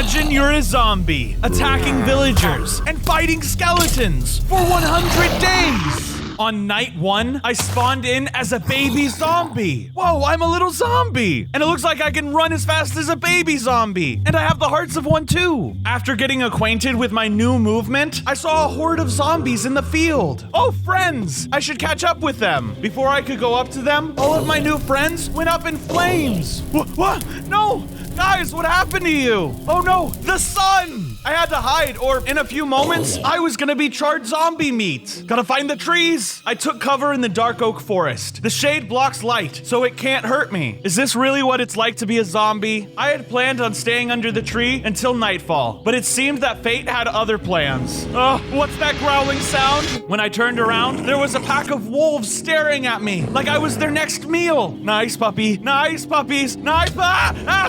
Imagine you're a zombie, attacking villagers and fighting skeletons for 100 days. On night 1, I spawned in as a baby zombie. Whoa, I'm a little zombie. And it looks like I can run as fast as a baby zombie. And I have the hearts of one too. After getting acquainted with my new movement, I saw a horde of zombies in the field. Oh, friends! I should catch up with them. Before I could go up to them, all of my new friends went up in flames. What? No! Guys, what happened to you? Oh no, the sun! I had to hide, or in a few moments, I was gonna be charred zombie meat. Gotta find the trees. I took cover in the dark oak forest. The shade blocks light, so it can't hurt me. Is this really what it's like to be a zombie? I had planned on staying under the tree until nightfall, but it seemed that fate had other plans. Oh, what's that growling sound? When I turned around, there was a pack of wolves staring at me, like I was their next meal. Nice puppy, nice puppies, nice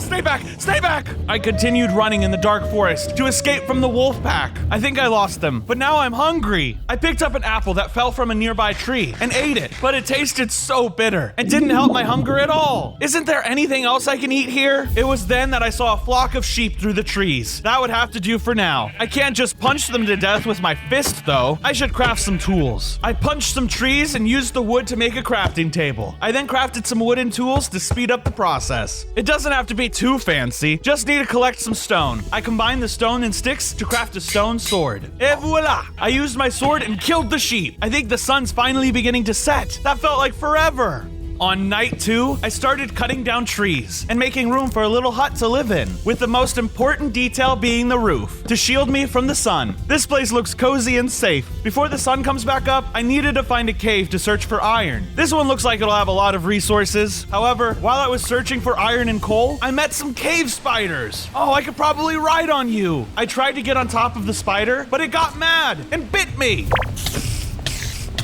stay back, stay back! I continued running in the dark forest to escape from the wolf pack. I think I lost them, but now I'm hungry. I picked up an apple that fell from a nearby tree and ate it, but it tasted so bitter and didn't help my hunger at all. Isn't there anything else I can eat here? It was then that I saw a flock of sheep through the trees. That would have to do for now. I can't just punch them to death with my fist though. I should craft some tools. I punched some trees and used the wood to make a crafting table. I then crafted some wooden tools to speed up the process. It doesn't have to be too fancy, just need to collect some stone. I combined the stone and sticks to craft a stone sword. Et voila! I used my sword and killed the sheep. I think the sun's finally beginning to set. That felt like forever. On night 2, I started cutting down trees and making room for a little hut to live in, with the most important detail being the roof, to shield me from the sun. This place looks cozy and safe. Before the sun comes back up, I needed to find a cave to search for iron. This one looks like it'll have a lot of resources. However, while I was searching for iron and coal, I met some cave spiders. Oh, I could probably ride on you. I tried to get on top of the spider, but it got mad and bit me.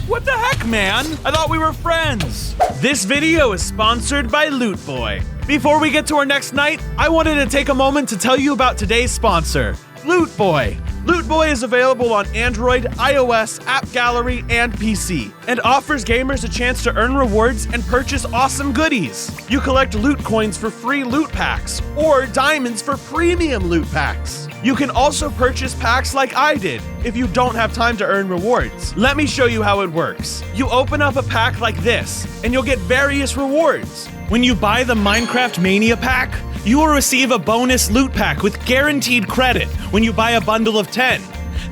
What the heck, man? I thought we were friends. This video is sponsored by Loot Boy. Before we get to our next night, I wanted to take a moment to tell you about today's sponsor, Loot Boy. Loot Boy is available on Android, iOS, App Gallery, and PC, and offers gamers a chance to earn rewards and purchase awesome goodies. You collect loot coins for free loot packs, or diamonds for premium loot packs. You can also purchase packs like I did, if you don't have time to earn rewards. Let me show you how it works. You open up a pack like this, and you'll get various rewards. When you buy the Minecraft Mania pack, you will receive a bonus loot pack with guaranteed credit when you buy a bundle of 10.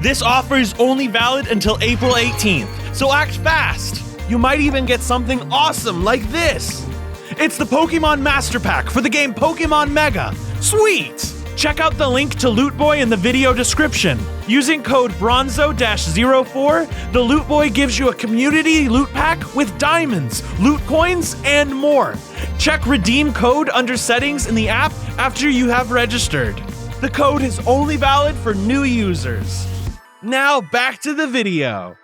This offer is only valid until April 18th, so act fast. You might even get something awesome like this. It's the Pokemon Master Pack for the game Pokemon Mega. Sweet! Check out the link to Loot Boy in the video description. Using code Bronzo-04, the Loot Boy gives you a community loot pack with diamonds, loot coins, and more. Check redeem code under settings in the app after you have registered. The code is only valid for new users. Now back to the video.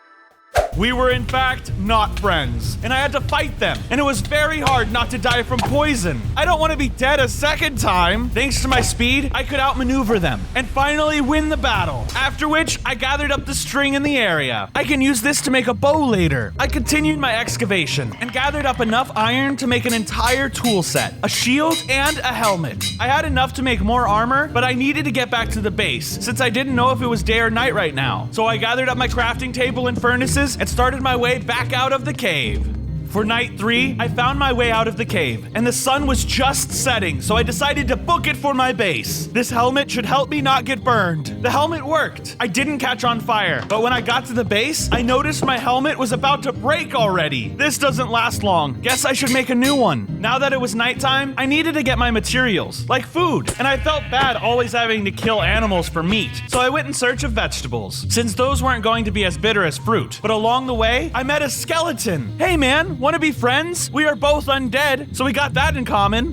We were in fact not friends, and I had to fight them, and it was very hard not to die from poison. I don't want to be dead a second time. Thanks to my speed, I could outmaneuver them and finally win the battle, after which I gathered up the string in the area. I can use this to make a bow later. I continued my excavation and gathered up enough iron to make an entire tool set, a shield, and a helmet. I had enough to make more armor, but I needed to get back to the base, since I didn't know if it was day or night right now. So I gathered up my crafting table and furnaces and started my way back out of the cave. For night 3, I found my way out of the cave, and the sun was just setting, so I decided to book it for my base. This helmet should help me not get burned. The helmet worked. I didn't catch on fire, but when I got to the base, I noticed my helmet was about to break already. This doesn't last long. Guess I should make a new one. Now that it was nighttime, I needed to get my materials, like food, and I felt bad always having to kill animals for meat, so I went in search of vegetables, since those weren't going to be as bitter as fruit. But along the way, I met a skeleton. Hey man, want to be friends? We are both undead, so we got that in common.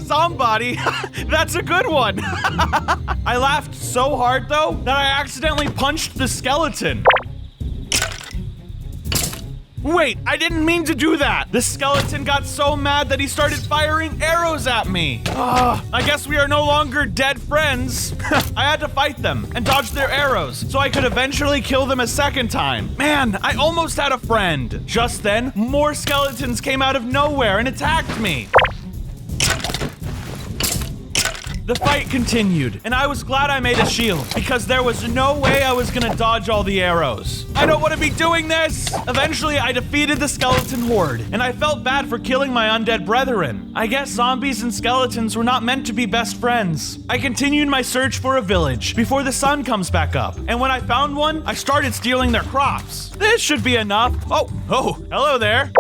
Somebody, that's a good one. I laughed so hard though that I accidentally punched the skeleton. Wait, I didn't mean to do that. The skeleton got so mad that he started firing arrows at me. I guess we are no longer dead friends. I had to fight them and dodge their arrows so I could eventually kill them a second time. Man, I almost had a friend. Just then, more skeletons came out of nowhere and attacked me. The fight continued, and I was glad I made a shield, because there was no way I was gonna dodge all the arrows. I don't want to be doing this! Eventually, I defeated the skeleton horde, and I felt bad for killing my undead brethren. I guess zombies and skeletons were not meant to be best friends. I continued my search for a village before the sun comes back up, and when I found one, I started stealing their crops. This should be enough. Oh, hello there.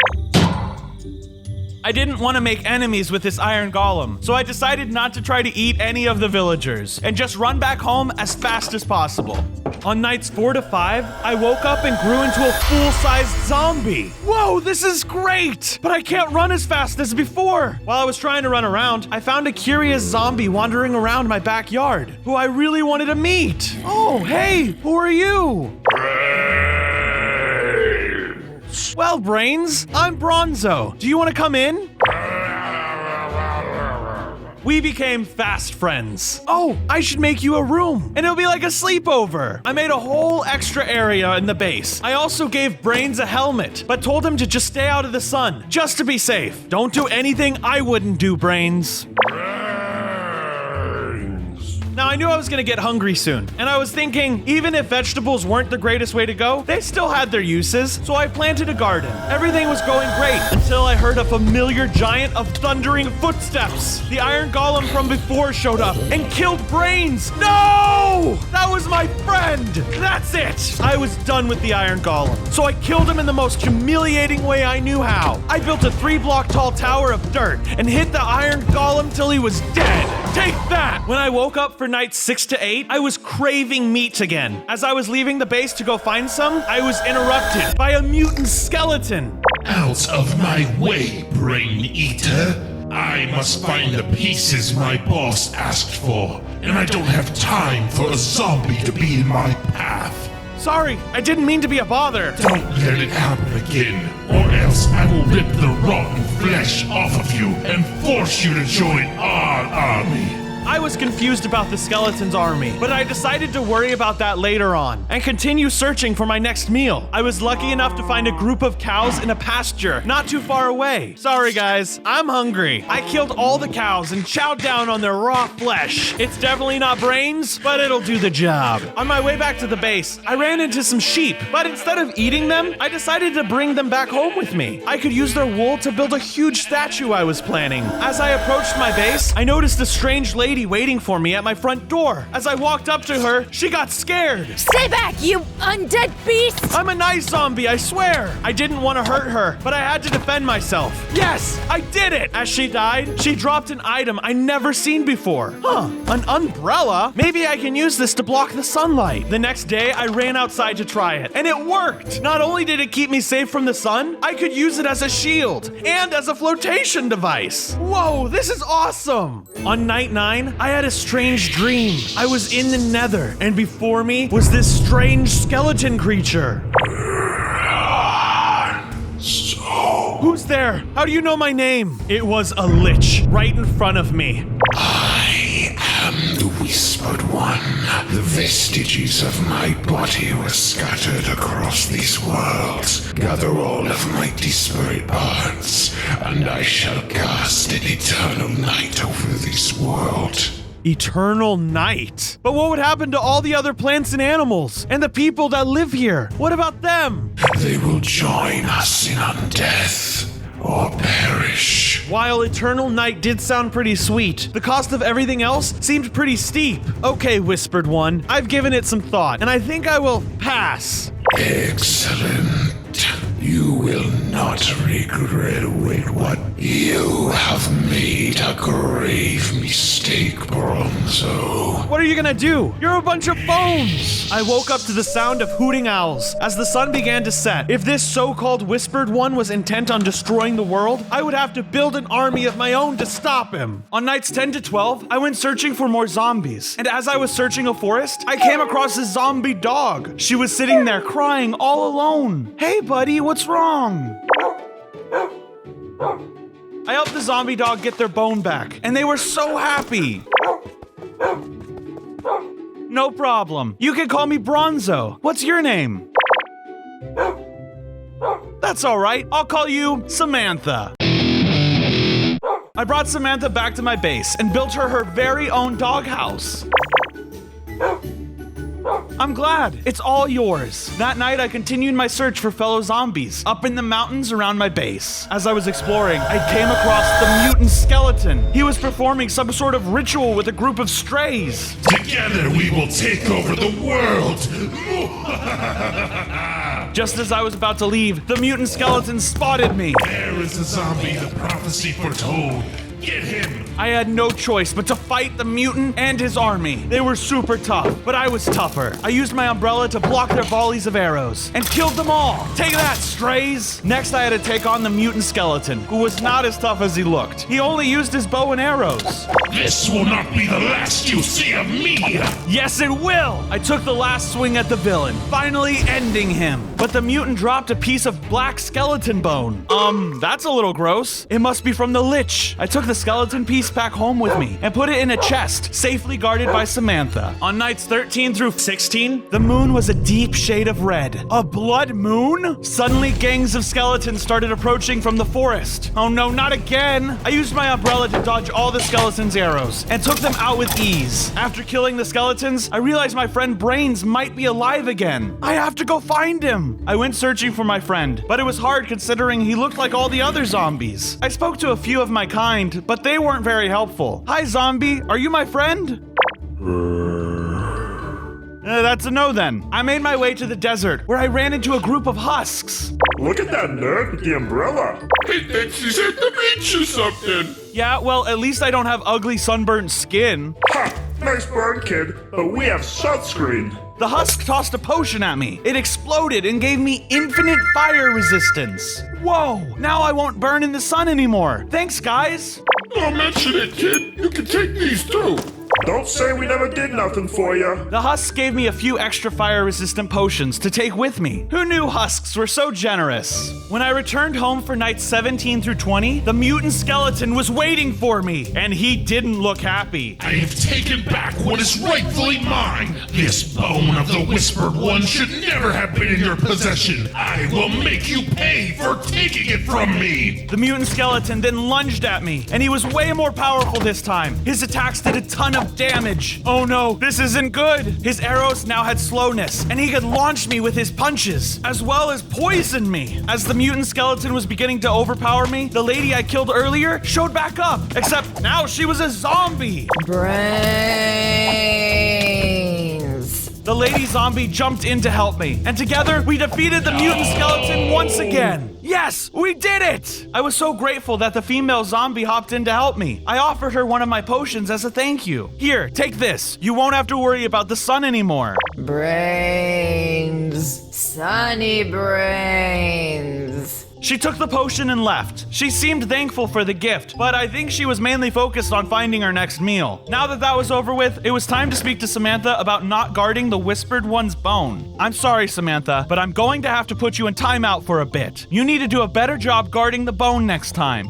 I didn't want to make enemies with this iron golem, so I decided not to try to eat any of the villagers and just run back home as fast as possible. On nights 4 to 5, I woke up and grew into a full-sized zombie. Whoa, this is great! But I can't run as fast as before. While I was trying to run around, I found a curious zombie wandering around my backyard, who I really wanted to meet. Oh, hey, who are you? Well, Brains, I'm Bronzo. Do you want to come in? We became fast friends. Oh, I should make you a room, and it'll be like a sleepover. I made a whole extra area in the base. I also gave Brains a helmet, but told him to just stay out of the sun, just to be safe. Don't do anything I wouldn't do, Brains. Now, I knew I was gonna get hungry soon, and I was thinking, even if vegetables weren't the greatest way to go, they still had their uses, so I planted a garden. Everything was going great, until I heard a familiar giant of thundering footsteps. The iron golem from before showed up and killed Brains. No! That was my friend! That's it! I was done with the iron golem, so I killed him in the most humiliating way I knew how. I built a 3-block tall tower of dirt and hit the iron golem till he was dead. Take that! When I woke up for nights 6 to 8, I was craving meat again. As I was leaving the base to go find some, I was interrupted by a mutant skeleton. Out of my way, Brain Eater. I must find the pieces my boss asked for, and I don't have time for a zombie to be in my path. Sorry, I didn't mean to be a bother. Don't let it happen again, or else I will rip the rotten flesh off of you and force you to join our army. I was confused about the skeleton's army, but I decided to worry about that later on and continue searching for my next meal. I was lucky enough to find a group of cows in a pasture not too far away. Sorry guys, I'm hungry. I killed all the cows and chowed down on their raw flesh. It's definitely not Brains, but it'll do the job. On my way back to the base, I ran into some sheep, but instead of eating them, I decided to bring them back home with me. I could use their wool to build a huge statue I was planning. As I approached my base, I noticed a strange lady waiting for me at my front door. As I walked up to her, she got scared. Stay back, you undead beast! I'm a nice zombie, I swear. I didn't want to hurt her, but I had to defend myself. Yes, I did it! As she died, she dropped an item I never seen before. An umbrella? Maybe I can use this to block the sunlight. The next day, I ran outside to try it, and it worked. Not only did it keep me safe from the sun, I could use it as a shield and as a flotation device. Whoa, this is awesome! On night 9, I had a strange dream. I was in the Nether, and before me was this strange skeleton creature. Who's there? How do you know my name? It was a lich right in front of me. I am the Whispered One. The vestiges of my body were scattered across these worlds. Gather all of my disparate parts, and I shall cast an eternal night over this world. Eternal night? But what would happen to all the other plants and animals? And the people that live here? What about them? They will join us in undeath or perish. While eternal night did sound pretty sweet, the cost of everything else seemed pretty steep. Okay, Whispered One, I've given it some thought, and I think I will pass. Excellent. You will not regret what you have made a grave mistake, Bronzo. What are you gonna do? You're a bunch of bones! I woke up to the sound of hooting owls as the sun began to set. If this so-called Whispered One was intent on destroying the world, I would have to build an army of my own to stop him. On nights 10 to 12, I went searching for more zombies. And as I was searching a forest, I came across a zombie dog. She was sitting there crying all alone. Hey buddy, what's wrong? I helped the zombie dog get their bone back, and they were so happy. No problem. You can call me Bronzo. What's your name? That's all right. I'll call you Samantha. I brought Samantha back to my base and built her very own doghouse. I'm glad. It's all yours. That night, I continued my search for fellow zombies up in the mountains around my base. As I was exploring, I came across the mutant skeleton. He was performing some sort of ritual with a group of strays. Together we will take over the world. Just as I was about to leave, the mutant skeleton spotted me. There is the zombie the prophecy foretold. Get him! I had no choice but to fight the mutant and his army. They were super tough, but I was tougher. I used my umbrella to block their volleys of arrows and killed them all. Take that, strays! Next, I had to take on the mutant skeleton, who was not as tough as he looked. He only used his bow and arrows. This will not be the last you see of me! Yes, it will! I took the last swing at the villain, finally ending him. But the mutant dropped a piece of black skeleton bone. That's a little gross. It must be from the Lich. I took the skeleton piece back home with me and put it in a chest, safely guarded by Samantha. On nights 13 through 16, the moon was a deep shade of red. A blood moon? Suddenly, gangs of skeletons started approaching from the forest. Oh no, not again! I used my umbrella to dodge all the skeletons' arrows and took them out with ease. After killing the skeletons, I realized my friend Brains might be alive again. I have to go find him! I went searching for my friend, but it was hard considering he looked like all the other zombies. I spoke to a few of my kind, but they weren't very helpful. Hi, zombie. Are you my friend? That's a no then. I made my way to the desert, where I ran into a group of husks. Look at that nerd with the umbrella. He thinks he's at the beach or something. Yeah, well, at least I don't have ugly sunburnt skin. Ha! Nice burn, kid, but we have sunscreen. The husk tossed a potion at me. It exploded and gave me infinite fire resistance. Whoa, now I won't burn in the sun anymore. Thanks, guys. Don't mention it, kid. You can take these too. Don't say we never did nothing for you. The husks gave me a few extra fire-resistant potions to take with me. Who knew husks were so generous? When I returned home for nights 17 through 20, the mutant skeleton was waiting for me, and he didn't look happy. I have taken back what is rightfully mine. This bone of the Whispered One should never have been in your possession. I will make you pay for taking it from me. The mutant skeleton then lunged at me, and he was way more powerful this time. His attacks did a ton of damage. Oh no, this isn't good. His arrows now had slowness, and he could launch me with his punches, as well as poison me. As the mutant skeleton was beginning to overpower me, the lady I killed earlier showed back up, except now she was a zombie. Brains. The lady zombie jumped in to help me, and together we defeated the mutant skeleton once again. Yes, we did it! I was so grateful that the female zombie hopped in to help me. I offered her one of my potions as a thank you. Here, take this. You won't have to worry about the sun anymore. Brains. Sunny brains. She took the potion and left. She seemed thankful for the gift, but I think she was mainly focused on finding her next meal. Now that that was over with, it was time to speak to Samantha about not guarding the Whispered One's bone. I'm sorry, Samantha, but I'm going to have to put you in timeout for a bit. You need to do a better job guarding the bone next time.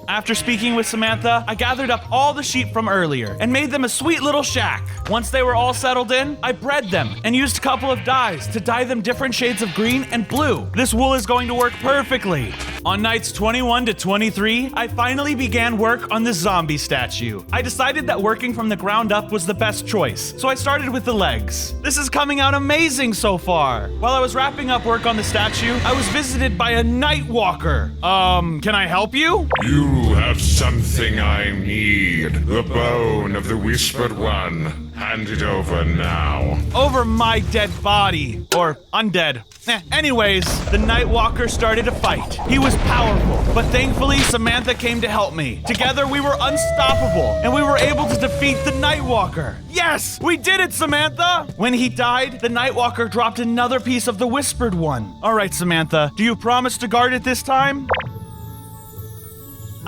After speaking with Samantha, I gathered up all the sheep from earlier and made them a sweet little shack. Once they were all settled in, I bred them and used a couple of dyes to dye them different shades of green and blue. This wool is going to work perfectly. On nights 21 to 23, I finally began work on the zombie statue. I decided that working from the ground up was the best choice, so I started with the legs. This is coming out amazing so far. While I was wrapping up work on the statue, I was visited by a night walker. Can I help you? You have something I need. The bone of the Whispered One. Hand it over now. Over my dead body. Or undead. Anyways, the Night Walker started a fight. He was powerful, but thankfully Samantha came to help me. Together we were unstoppable, and we were able to defeat the Night Walker. Yes, we did it, Samantha! When he died, the Night Walker dropped another piece of the Whispered One. All right, Samantha, do you promise to guard it this time?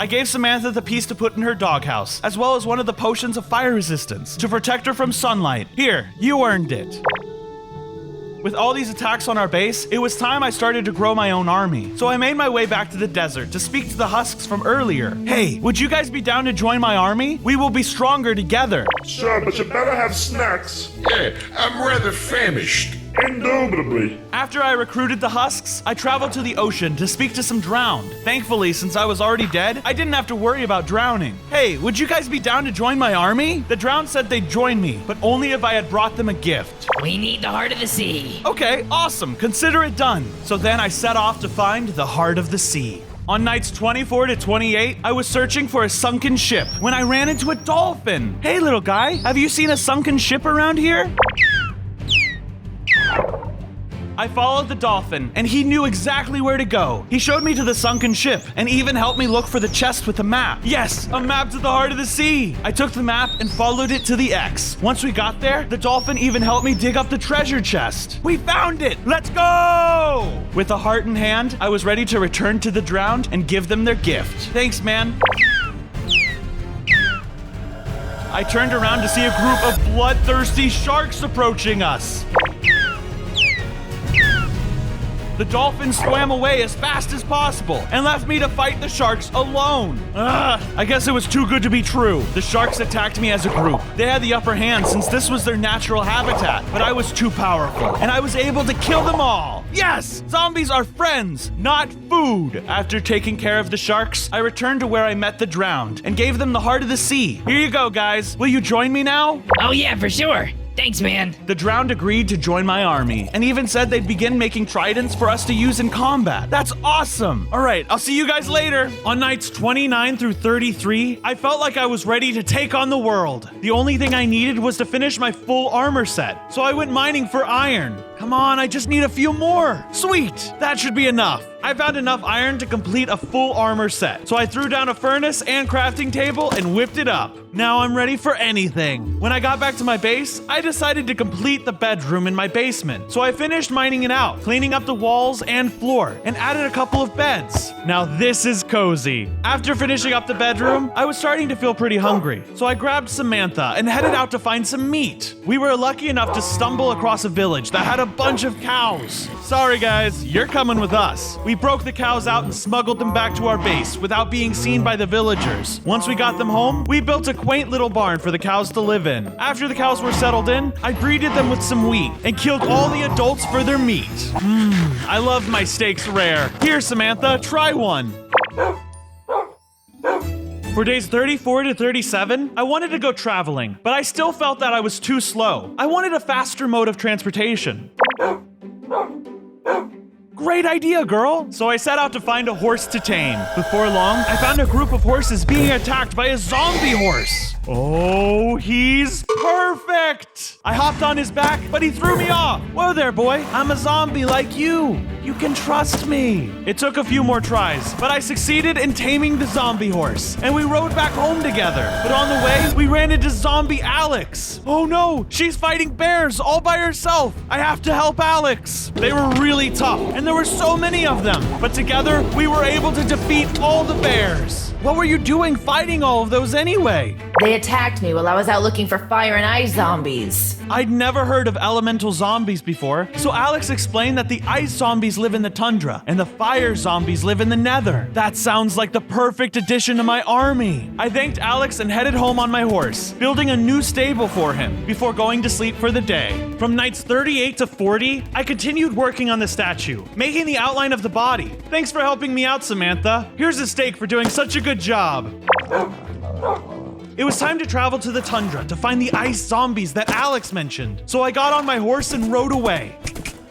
I gave Samantha the piece to put in her doghouse, as well as one of the potions of fire resistance to protect her from sunlight. Here, you earned it. With all these attacks on our base, it was time I started to grow my own army. So I made my way back to the desert to speak to the husks from earlier. Hey, would you guys be down to join my army? We will be stronger together. Sure, but you better have snacks. Yeah, I'm rather famished. Indubitably. After I recruited the husks, I traveled to the ocean to speak to some drowned. Thankfully, since I was already dead, I didn't have to worry about drowning. Hey, would you guys be down to join my army? The drowned said they'd join me, but only if I had brought them a gift. We need the heart of the sea. Okay, awesome. Consider it done. So then I set off to find the heart of the sea. On nights 24 to 28, I was searching for a sunken ship when I ran into a dolphin. Hey, little guy, have you seen a sunken ship around here? I followed the dolphin, and he knew exactly where to go. He showed me to the sunken ship, and even helped me look for the chest with a map. Yes, a map to the heart of the sea. I took the map and followed it to the X. Once we got there, the dolphin even helped me dig up the treasure chest. We found it! Let's go! With a heart in hand, I was ready to return to the drowned and give them their gift. Thanks, man. I turned around to see a group of bloodthirsty sharks approaching us. The dolphin swam away as fast as possible and left me to fight the sharks alone. I guess it was too good to be true. The sharks attacked me as a group. They had the upper hand since this was their natural habitat, but I was too powerful and I was able to kill them all. Yes, zombies are friends, not food. After taking care of the sharks, I returned to where I met the drowned and gave them the heart of the sea. Here you go, guys. Will you join me now? Oh yeah, for sure. Thanks, man. The drowned agreed to join my army and even said they'd begin making tridents for us to use in combat. That's awesome. All right, I'll see you guys later. On nights 29 through 33, I felt like I was ready to take on the world. The only thing I needed was to finish my full armor set, so I went mining for iron. Come on, I just need a few more. Sweet, that should be enough. I found enough iron to complete a full armor set, so I threw down a furnace and crafting table and whipped it up. Now I'm ready for anything. When I got back to my base, I decided to complete the bedroom in my basement, so I finished mining it out, cleaning up the walls and floor, and added a couple of beds. Now this is cozy. After finishing up the bedroom, I was starting to feel pretty hungry, so I grabbed Samantha and headed out to find some meat. We were lucky enough to stumble across a village that had a bunch of cows. Sorry guys, you're coming with us. We broke the cows out and smuggled them back to our base without being seen by the villagers. Once we got them home, we built a quaint little barn for the cows to live in. After the cows were settled in, I greeted them with some wheat and killed all the adults for their meat. I love my steaks rare. Here, Samantha, try one. For days 34 to 37, I wanted to go traveling, but I still felt that I was too slow. I wanted a faster mode of transportation. Great idea, girl! So I set out to find a horse to tame. Before long, I found a group of horses being attacked by a zombie horse. Oh, he's perfect! I hopped on his back, but he threw me off. Whoa there, boy. I'm a zombie like you. You can trust me. It took a few more tries, but I succeeded in taming the zombie horse, and we rode back home together. But on the way, we ran into zombie Alex. Oh no, she's fighting bears all by herself. I have to help Alex. They were really tough, and there were so many of them. But together, we were able to defeat all the bears. What were you doing fighting all of those anyway? They attacked me while I was out looking for fire and ice zombies. I'd never heard of elemental zombies before, so Alex explained that the ice zombies live in the tundra and the fire zombies live in the nether. That sounds like the perfect addition to my army. I thanked Alex and headed home on my horse, building a new stable for him before going to sleep for the day. From nights 38 to 40, I continued working on the statue, making the outline of the body. Thanks for helping me out, Samantha. Here's a steak for doing such a good job. It was time to travel to the tundra to find the ice zombies that Alex mentioned. So I got on my horse and rode away.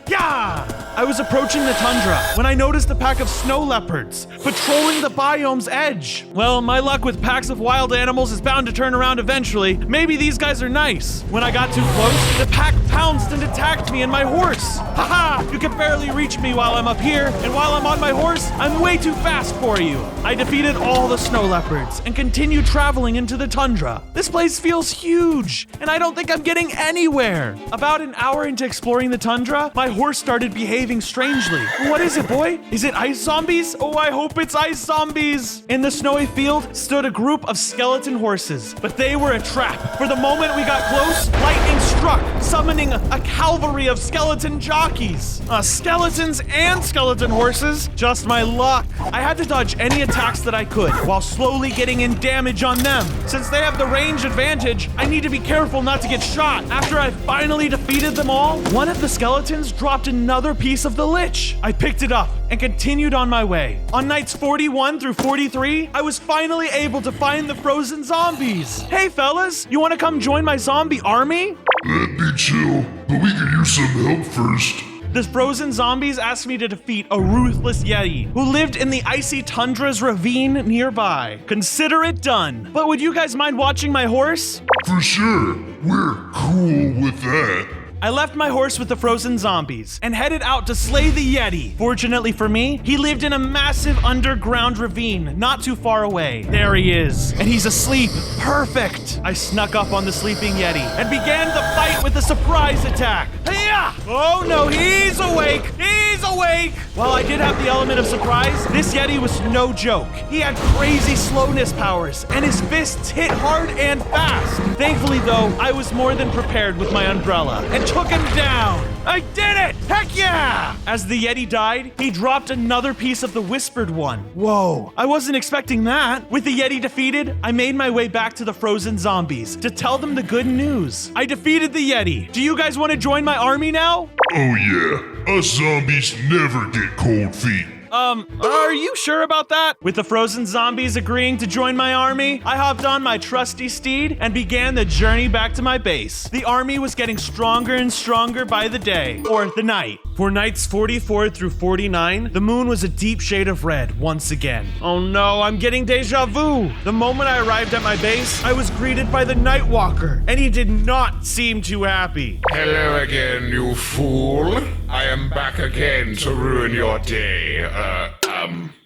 Yeah! I was approaching the tundra when I noticed a pack of snow leopards patrolling the biome's edge. Well, my luck with packs of wild animals is bound to turn around eventually. Maybe these guys are nice. When I got too close, the pack pounced and attacked me and my horse. Haha! You can barely reach me while I'm up here, and while I'm on my horse, I'm way too fast for you. I defeated all the snow leopards and continued traveling into the tundra. This place feels huge, and I don't think I'm getting anywhere. About an hour into exploring the tundra, my horse started behaving behaving strangely. What is it, boy? Is it ice zombies? Oh, I hope it's ice zombies. In the snowy field stood a group of skeleton horses, but they were a trap. For the moment we got close, lightning struck, summoning a cavalry of skeleton jockeys. Skeletons and skeleton horses. Just my luck. I had to dodge any attacks that I could, while slowly getting in damage on them. Since they have the range advantage, I need to be careful not to get shot. After I finally defeated them all, one of the skeletons dropped another piece of the lich. I picked it up and continued on my way. On nights 41 through 43, I was finally able to find the frozen zombies. Hey fellas, you want to come join my zombie army? That'd be chill, but we could use some help first. The frozen zombies asked me to defeat a ruthless Yeti who lived in the icy tundra's ravine nearby. Consider it done. But would you guys mind watching my horse? For sure, we're cool with that. I left my horse with the frozen zombies and headed out to slay the Yeti. Fortunately for me, he lived in a massive underground ravine not too far away. There he is, and he's asleep. Perfect! I snuck up on the sleeping Yeti and began the fight with a surprise attack. Hiya! Oh no, he's awake! He's awake! While I did have the element of surprise, this Yeti was no joke. He had crazy slowness powers, and his fists hit hard and fast. Thankfully though, I was more than prepared with my umbrella and took him down. I did it! Heck yeah! As the Yeti died, he dropped another piece of the Whispered One. Whoa, I wasn't expecting that. With the Yeti defeated, I made my way back to the frozen zombies to tell them the good news. I defeated the Yeti. Do you guys want to join my army now? Oh yeah, us zombies never get cold feet. Are you sure about that? With the frozen zombies agreeing to join my army, I hopped on my trusty steed and began the journey back to my base. The army was getting stronger and stronger by the day, or the night. For nights 44 through 49, the moon was a deep shade of red once again. Oh no, I'm getting deja vu. The moment I arrived at my base, I was greeted by the Nightwalker, and he did not seem too happy. Hello again, you fool. I am back again to ruin your day.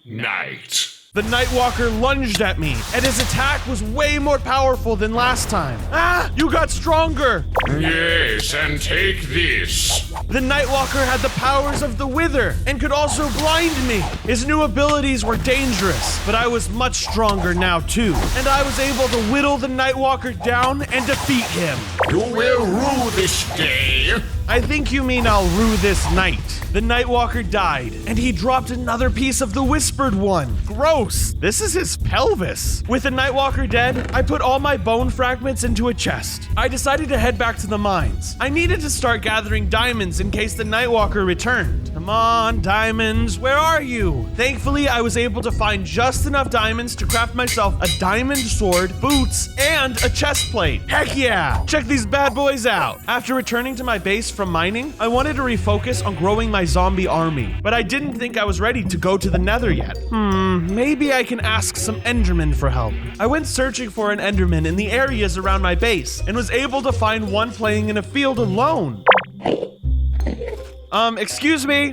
Night. The Nightwalker lunged at me, and his attack was way more powerful than last time. Ah, you got stronger! Yes, and take this. The Nightwalker had the powers of the Wither and could also blind me. His new abilities were dangerous, but I was much stronger now too, and I was able to whittle the Nightwalker down and defeat him. You will rue this day. I think you mean I'll rue this night. The Nightwalker died, and he dropped another piece of the Whispered One. Gross! This is his pelvis. With the Nightwalker dead, I put all my bone fragments into a chest. I decided to head back to the mines. I needed to start gathering diamonds in case the Nightwalker returned. Come on, diamonds, where are you? Thankfully, I was able to find just enough diamonds to craft myself a diamond sword, boots, and a chest plate. Heck yeah! Check these bad boys out. After returning to my base from mining, I wanted to refocus on growing my zombie army, but I didn't think I was ready to go to the Nether yet. Maybe I can ask some Endermen for help. I went searching for an Enderman in the areas around my base and was able to find one playing in a field alone. Excuse me?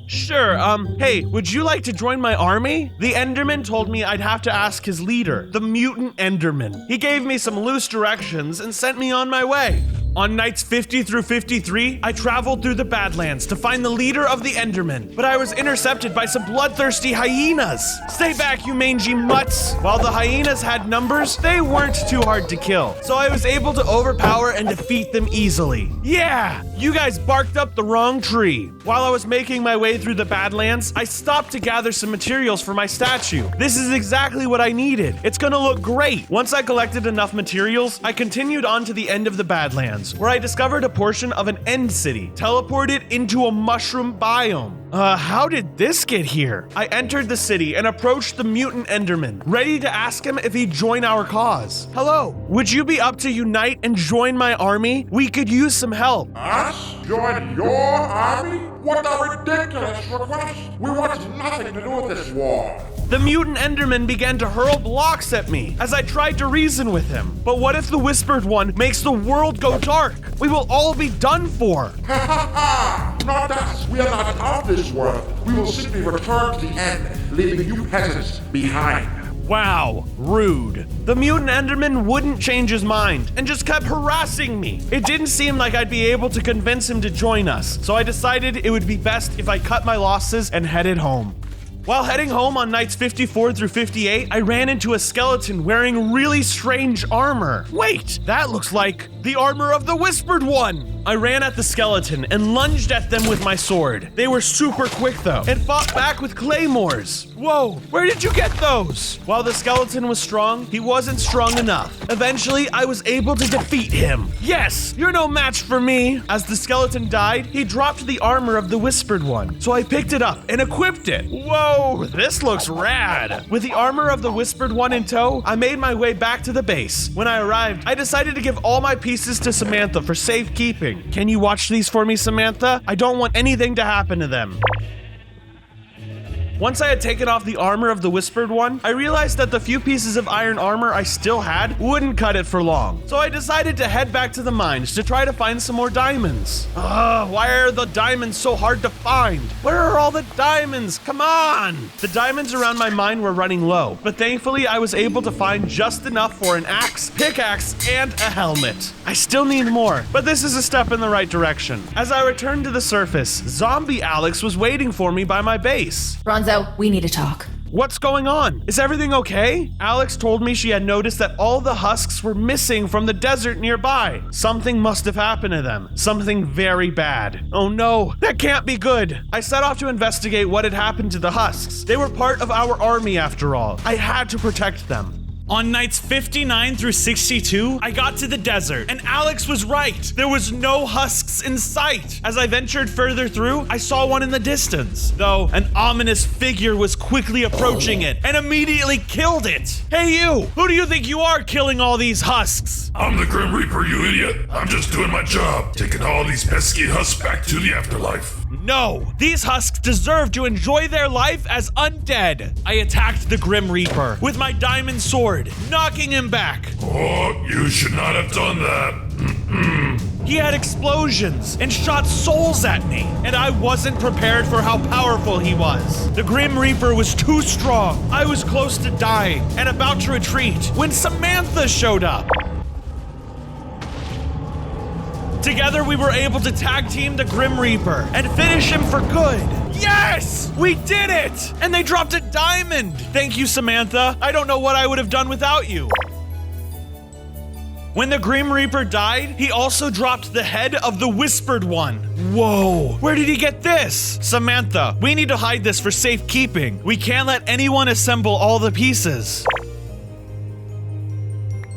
Sure, hey, would you like to join my army? The Enderman told me I'd have to ask his leader, the Mutant Enderman. He gave me some loose directions and sent me on my way. On nights 50 through 53, I traveled through the Badlands to find the leader of the Endermen, but I was intercepted by some bloodthirsty hyenas. Stay back, you mangy mutts! While the hyenas had numbers, they weren't too hard to kill, so I was able to overpower and defeat them easily. Yeah, you guys barked up the wrong tree. While I was making my way through the Badlands, I stopped to gather some materials for my statue. This is exactly what I needed. It's gonna look great. Once I collected enough materials, I continued on to the end of the Badlands, where I discovered a portion of an end city, teleported into a mushroom biome. How did this get here? I entered the city and approached the Mutant Enderman, ready to ask him if he'd join our cause. Hello, would you be up to unite and join my army? We could use some help. Us? Join your army? What a ridiculous request! We want nothing to do with this war. The Mutant Enderman began to hurl blocks at me as I tried to reason with him. But what if the Whispered One makes the world go dark? We will all be done for. Ha ha ha! Not us! We are not of this world. We will simply return to the end, leaving you peasants behind. Wow, rude. The mutant Enderman wouldn't change his mind and just kept harassing me. It didn't seem like I'd be able to convince him to join us, so I decided it would be best if I cut my losses and headed home. While heading home on nights 54 through 58, I ran into a skeleton wearing really strange armor. Wait, that looks like the armor of the Whispered One. I ran at the skeleton and lunged at them with my sword. They were super quick though, and fought back with claymores. Whoa, where did you get those? While the skeleton was strong, he wasn't strong enough. Eventually, I was able to defeat him. Yes, you're no match for me. As the skeleton died, he dropped the armor of the Whispered One, so I picked it up and equipped it. Whoa, this looks rad. With the armor of the Whispered One in tow, I made my way back to the base. When I arrived, I decided to give all my pieces to Samantha for safekeeping. Can you watch these for me, Samantha? I don't want anything to happen to them. Once I had taken off the armor of the Whispered One, I realized that the few pieces of iron armor I still had wouldn't cut it for long. So I decided to head back to the mines to try to find some more diamonds. Why are the diamonds so hard to find? Where are all the diamonds? Come on! The diamonds around my mine were running low, but thankfully I was able to find just enough for an axe, pickaxe, and a helmet. I still need more, but this is a step in the right direction. As I returned to the surface, Zombie Alex was waiting for me by my base. Bronzo, we need to talk. What's going on? Is everything okay? Alex told me she had noticed that all the husks were missing from the desert nearby. Something must have happened to them. Something very bad. Oh no, that can't be good. I set off to investigate what had happened to the husks. They were part of our army after all. I had to protect them. On nights 59 through 62, I got to the desert, and Alex was right. There was no husks in sight. As I ventured further through, I saw one in the distance, though an ominous figure was quickly approaching it and immediately killed it. Hey you, who do you think you are killing all these husks? I'm the Grim Reaper, you idiot. I'm just doing my job, taking all these pesky husks back to the afterlife. No, these husks deserve to enjoy their life as undead. I attacked the Grim Reaper with my diamond sword, knocking him back. Oh, you should not have done that. He had explosions and shot souls at me, and I wasn't prepared for how powerful he was. The Grim Reaper was too strong. I was close to dying and about to retreat when Samantha showed up. Together, we were able to tag team the Grim Reaper and finish him for good. Yes! We did it! And they dropped a diamond! Thank you, Samantha. I don't know what I would have done without you. When the Grim Reaper died, he also dropped the head of the Whispered One. Whoa, where did he get this? Samantha, we need to hide this for safekeeping. We can't let anyone assemble all the pieces.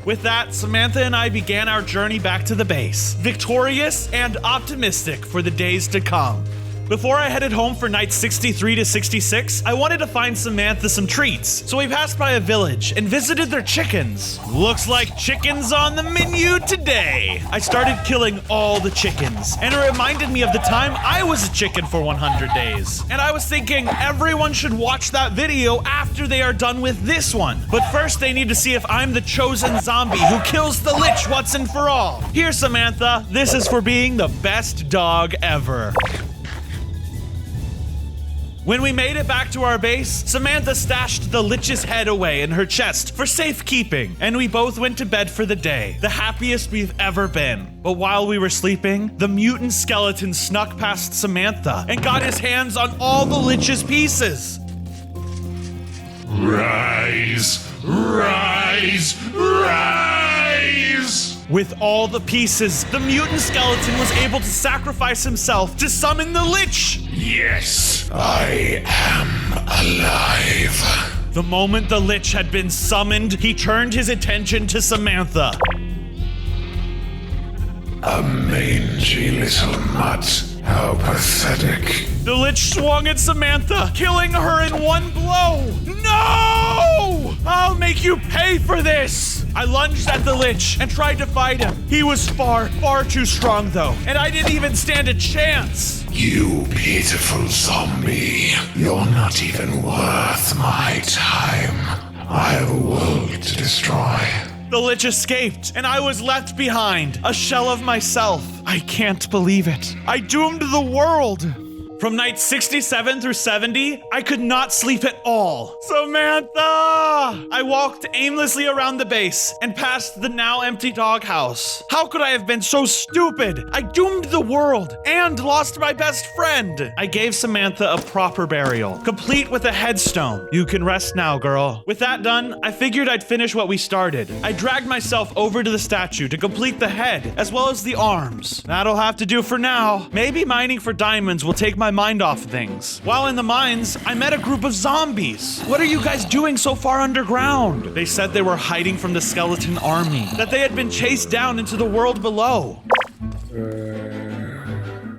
With that, Samantha and I began our journey back to the base, victorious and optimistic for the days to come. Before I headed home for nights 63 to 66, I wanted to find Samantha some treats, so we passed by a village and visited their chickens. Looks like chickens on the menu today. I started killing all the chickens, and it reminded me of the time I was a chicken for 100 days. And I was thinking everyone should watch that video after they are done with this one. But first they need to see if I'm the chosen zombie who kills the lich once and for all. Here, Samantha, this is for being the best dog ever. When we made it back to our base, Samantha stashed the lich's head away in her chest for safekeeping, and we both went to bed for the day, the happiest we've ever been. But while we were sleeping, the mutant skeleton snuck past Samantha and got his hands on all the lich's pieces. Rise, rise, rise! With all the pieces, the mutant skeleton was able to sacrifice himself to summon the lich. Yes, I am alive. The moment the lich had been summoned, he turned his attention to Samantha. A mangy little mutt. How pathetic. The lich swung at Samantha, killing her in one blow. No! I'll make you pay for this! I lunged at the lich and tried to fight him. He was far, far too strong though, and I didn't even stand a chance. You pitiful zombie. You're not even worth my time. I have a world to destroy. The lich escaped, and I was left behind, a shell of myself. I can't believe it. I doomed the world. From nights 67 through 70, I could not sleep at all. Samantha! I walked aimlessly around the base and past the now empty doghouse. How could I have been so stupid? I doomed the world and lost my best friend. I gave Samantha a proper burial, complete with a headstone. You can rest now, girl. With that done, I figured I'd finish what we started. I dragged myself over to the statue to complete the head, as well as the arms. That'll have to do for now. Maybe mining for diamonds will take my mind off things. While in the mines, I met a group of zombies. What are you guys doing so far underground? They said they were hiding from the skeleton army, that they had been chased down into the world below.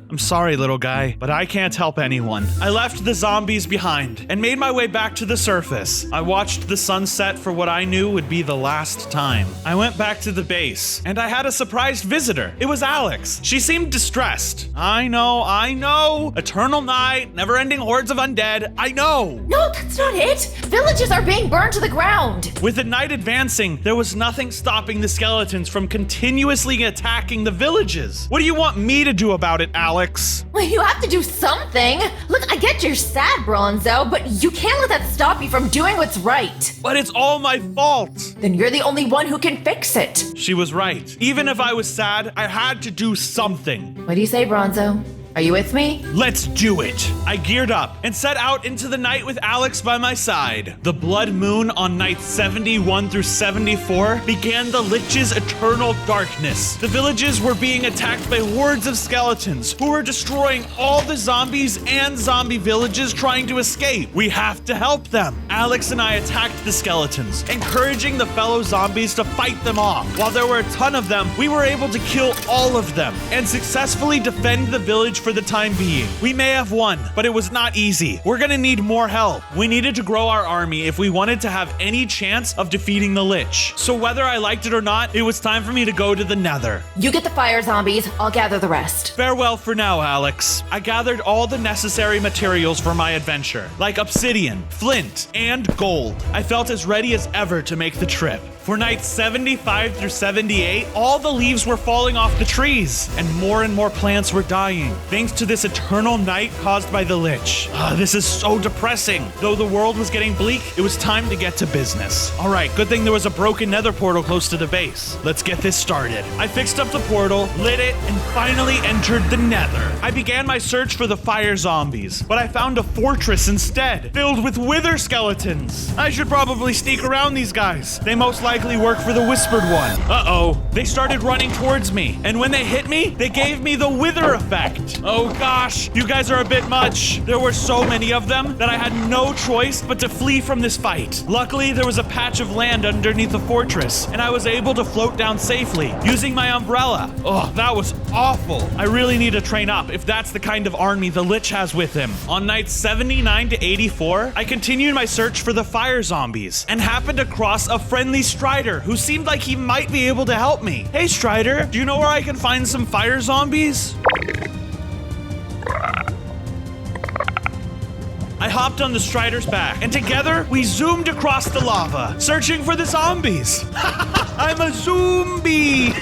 I'm sorry, little guy, but I can't help anyone. I left the zombies behind and made my way back to the surface. I watched the sunset for what I knew would be the last time. I went back to the base, and I had a surprised visitor. It was Alex. She seemed distressed. I know. Eternal night, never-ending hordes of undead. I know. No, that's not it. Villages are being burned to the ground. With the night advancing, there was nothing stopping the skeletons from continuously attacking the villages. What do you want me to do about it, Alex? Well, you have to do something. Look, I get you're sad, Bronzo, but you can't let that stop you from doing what's right. But it's all my fault. Then you're the only one who can fix it. She was right. Even if I was sad, I had to do something. What do you say, Bronzo? Are you with me? Let's do it! I geared up and set out into the night with Alex by my side. The blood moon on nights 71 through 74 began the Lich's eternal darkness. The villages were being attacked by hordes of skeletons who were destroying all the zombies and zombie villages trying to escape. We have to help them. Alex and I attacked the skeletons, encouraging the fellow zombies to fight them off. While there were a ton of them, we were able to kill all of them and successfully defend the village for the time being. We may have won, but it was not easy. We're gonna need more help. We needed to grow our army if we wanted to have any chance of defeating the Lich. So whether I liked it or not, it was time for me to go to the Nether. You get the fire zombies, I'll gather the rest. Farewell for now, Alex. I gathered all the necessary materials for my adventure, like obsidian, flint, and gold. I felt as ready as ever to make the trip. For nights 75 through 78, all the leaves were falling off the trees, and more plants were dying, thanks to this eternal night caused by the Lich. This is so depressing. Though the world was getting bleak, it was time to get to business. All right, good thing there was a broken nether portal close to the base. Let's get this started. I fixed up the portal, lit it, and finally entered the Nether. I began my search for the fire zombies, but I found a fortress instead, filled with wither skeletons. I should probably sneak around these guys. They most likely work for the Whispered One. Uh-oh. They started running towards me, and when they hit me, they gave me the wither effect. Oh gosh, you guys are a bit much. There were so many of them that I had no choice but to flee from this fight. Luckily, there was a patch of land underneath the fortress, and I was able to float down safely using my umbrella. Oh, that was awful. I really need to train up if that's the kind of army the Lich has with him. On nights 79 to 84, I continued my search for the fire zombies and happened across a friendly Strider who seemed like he might be able to help me. Hey Strider, do you know where I can find some fire zombies? I hopped on the Strider's back, and together we zoomed across the lava, searching for the zombies. I'm a zombie!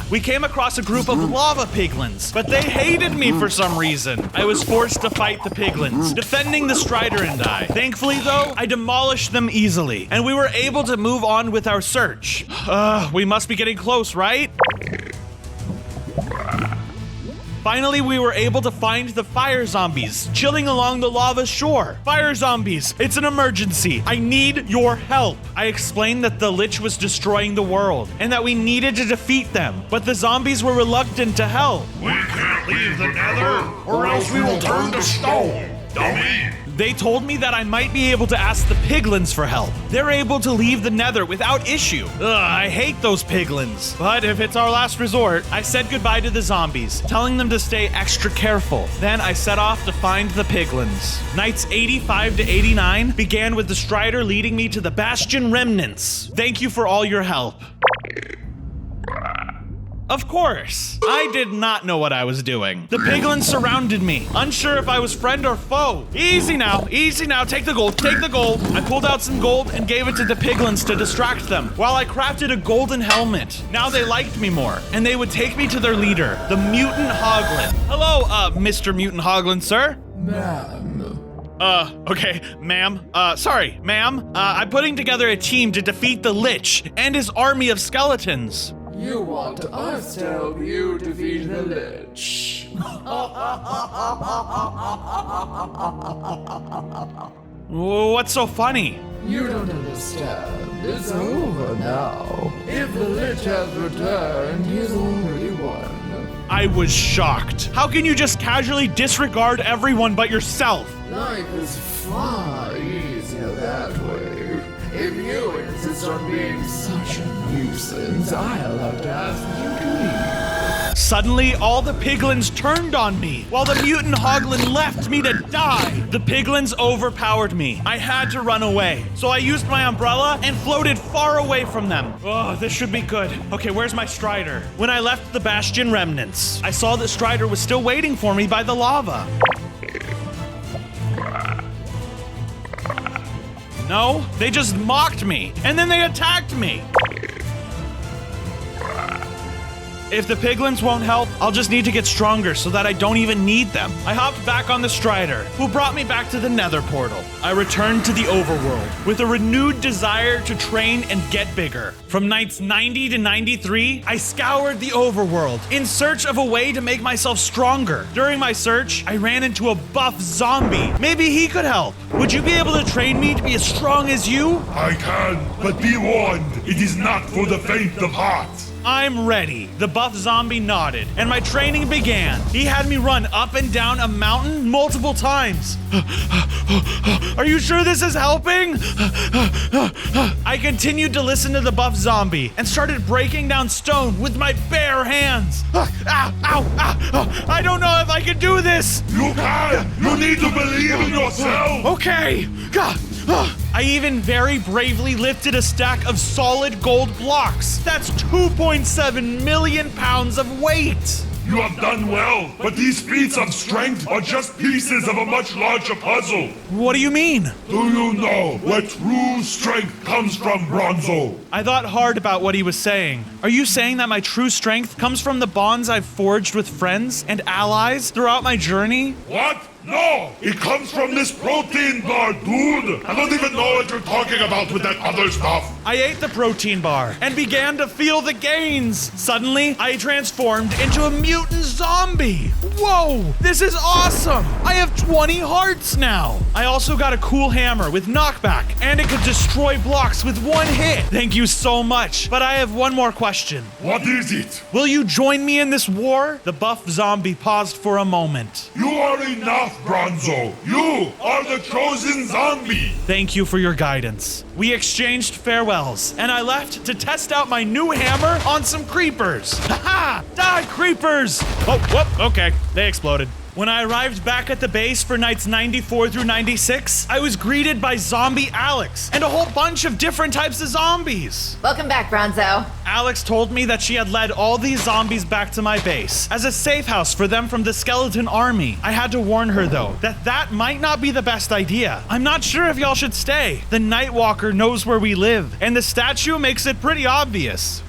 We came across a group of lava piglins, but they hated me for some reason. I was forced to fight the piglins, defending the Strider and I. Thankfully, though, I demolished them easily, and we were able to move on with our search. We must be getting close, right? Finally, we were able to find the fire zombies chilling along the lava shore. Fire zombies, it's an emergency. I need your help. I explained that the Lich was destroying the world and that we needed to defeat them, but the zombies were reluctant to help. We can't leave the Nether, or else we will turn to stone, dummy. They told me that I might be able to ask the piglins for help. They're able to leave the Nether without issue. I hate those piglins. But if it's our last resort, I said goodbye to the zombies, telling them to stay extra careful. Then I set off to find the piglins. Nights 85 to 89 began with the Strider leading me to the Bastion remnants. Thank you for all your help. Of course. I did not know what I was doing. The piglins surrounded me, unsure if I was friend or foe. Easy now, take the gold, take the gold. I pulled out some gold and gave it to the piglins to distract them, while I crafted a golden helmet. Now they liked me more, and they would take me to their leader, the mutant Hoglin. Hello, Mr. Mutant Hoglin, sir. Okay, ma'am. Sorry, ma'am. I'm putting together a team to defeat the Lich and his army of skeletons. You want us to help you defeat the Lich. What's so funny? You don't understand. It's over now. If the Lich has returned, he's already won. I was shocked. How can you just casually disregard everyone but yourself? Life is far easier that way. If you insist on being such a nuisance, I'll have to ask you to leave. Suddenly, all the piglins turned on me, while the mutant Hoglin left me to die. The piglins overpowered me. I had to run away, so I used my umbrella and floated far away from them. Oh, this should be good. Okay, where's my Strider? When I left the Bastion remnants, I saw that Strider was still waiting for me by the lava. No, they just mocked me, and then they attacked me. If the piglins won't help, I'll just need to get stronger so that I don't even need them. I hopped back on the Strider, who brought me back to the Nether portal. I returned to the Overworld with a renewed desire to train and get bigger. From nights 90 to 93, I scoured the Overworld in search of a way to make myself stronger. During my search, I ran into a buff zombie. Maybe he could help. Would you be able to train me to be as strong as you? I can, but be warned, it is not for the faint of heart. I'm ready. The buff zombie nodded, and my training began. He had me run up and down a mountain multiple times. Are you sure this is helping? I continued to listen to the buff zombie and started breaking down stone with my bare hands. I don't know if I can do this. You can! You need to believe in yourself! Okay. I even very bravely lifted a stack of solid gold blocks. That's 2.7 million pounds of weight. You have done well, but these feats of strength are just pieces of a much larger puzzle. What do you mean? Do you know where true strength comes from, Bronzo? I thought hard about what he was saying. Are you saying that my true strength comes from the bonds I've forged with friends and allies throughout my journey? What? No! It comes from this protein bar, dude! I don't even know what you're talking about with that other stuff! I ate the protein bar and began to feel the gains. Suddenly, I transformed into a mutant zombie. Whoa! This is awesome! I have 20 hearts now! I also got a cool hammer with knockback, and it could destroy blocks with one hit. Thank you so much, but I have one more question. What is it? Will you join me in this war? The buff zombie paused for a moment. You are enough, Bronzo! You are the chosen zombie! Thank you for your guidance. We exchanged farewells, and I left to test out my new hammer on some creepers. Haha! Die, creepers! Oh, whoop, okay. They exploded. When I arrived back at the base for nights 94 through 96, I was greeted by Zombie Alex and a whole bunch of different types of zombies. Welcome back, Bronzo. Alex told me that she had led all these zombies back to my base as a safe house for them from the skeleton army. I had to warn her, though, that might not be the best idea. I'm not sure if y'all should stay. The Nightwalker knows where we live, and the statue makes it pretty obvious.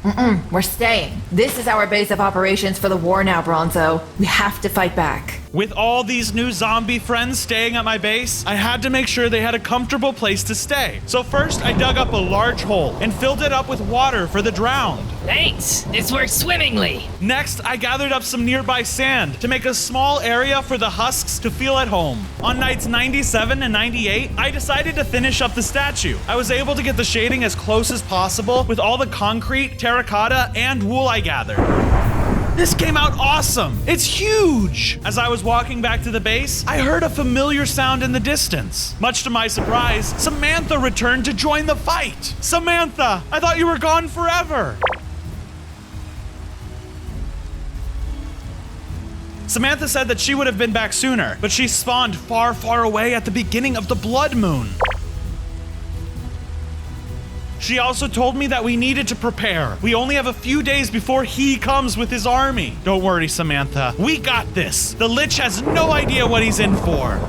We're staying. This is our base of operations for the war now, Bronzo. We have to fight back. With all these new zombie friends staying at my base, I had to make sure they had a comfortable place to stay. So first, I dug up a large hole and filled it up with water for the drowned. Thanks. This worked swimmingly. Next, I gathered up some nearby sand to make a small area for the husks to feel at home. On nights 97 and 98, I decided to finish up the statue. I was able to get the shading as close as possible with all the concrete, terracotta, and wool I gathered. This came out awesome! It's huge! As I was walking back to the base, I heard a familiar sound in the distance. Much to my surprise, Samantha returned to join the fight. Samantha, I thought you were gone forever. Samantha said that she would have been back sooner, but she spawned far, far away at the beginning of the blood moon. She also told me that we needed to prepare. We only have a few days before he comes with his army. Don't worry, Samantha. We got this. The Lich has no idea what he's in for.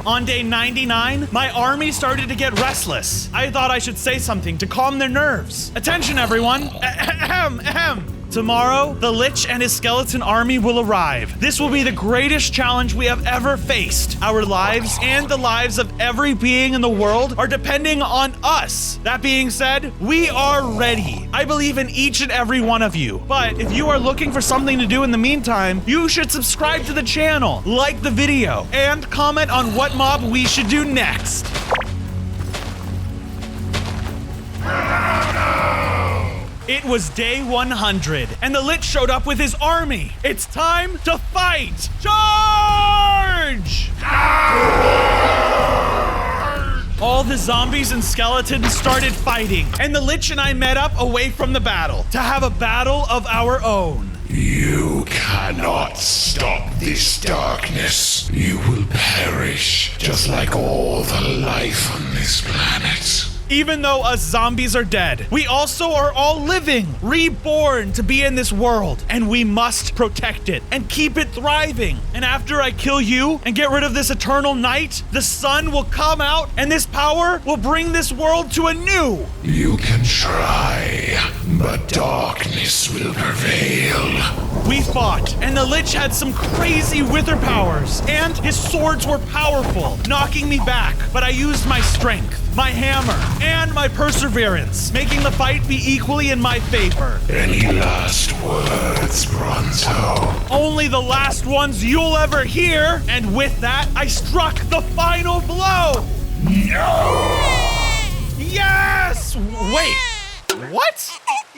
On day 99, my army started to get restless. I thought I should say something to calm their nerves. Attention, everyone. Ahem, ahem. Tomorrow, the Lich and his skeleton army will arrive. This will be the greatest challenge we have ever faced. Our lives and the lives of every being in the world are depending on us. That being said, we are ready. I believe in each and every one of you. But if you are looking for something to do in the meantime, you should subscribe to the channel, like the video, and comment on what mob we should do next. It was day 100, and the Lich showed up with his army. It's time to fight! Charge! All the zombies and skeletons started fighting, and the Lich and I met up away from the battle to have a battle of our own. You cannot stop this darkness. You will perish, just like all the life on this planet. Even though us zombies are dead, we also are all living, reborn to be in this world, and we must protect it and keep it thriving. And after I kill you and get rid of this eternal night, the sun will come out and this power will bring this world to a new. You can try, but darkness will prevail. We fought, and the Lich had some crazy wither powers, and his swords were powerful, knocking me back, but I used my strength, my hammer, and my perseverance, making the fight be equally in my favor. Any last words, Bronzo? Only the last ones you'll ever hear, and with that, I struck the final blow! No! Yes! Wait, what?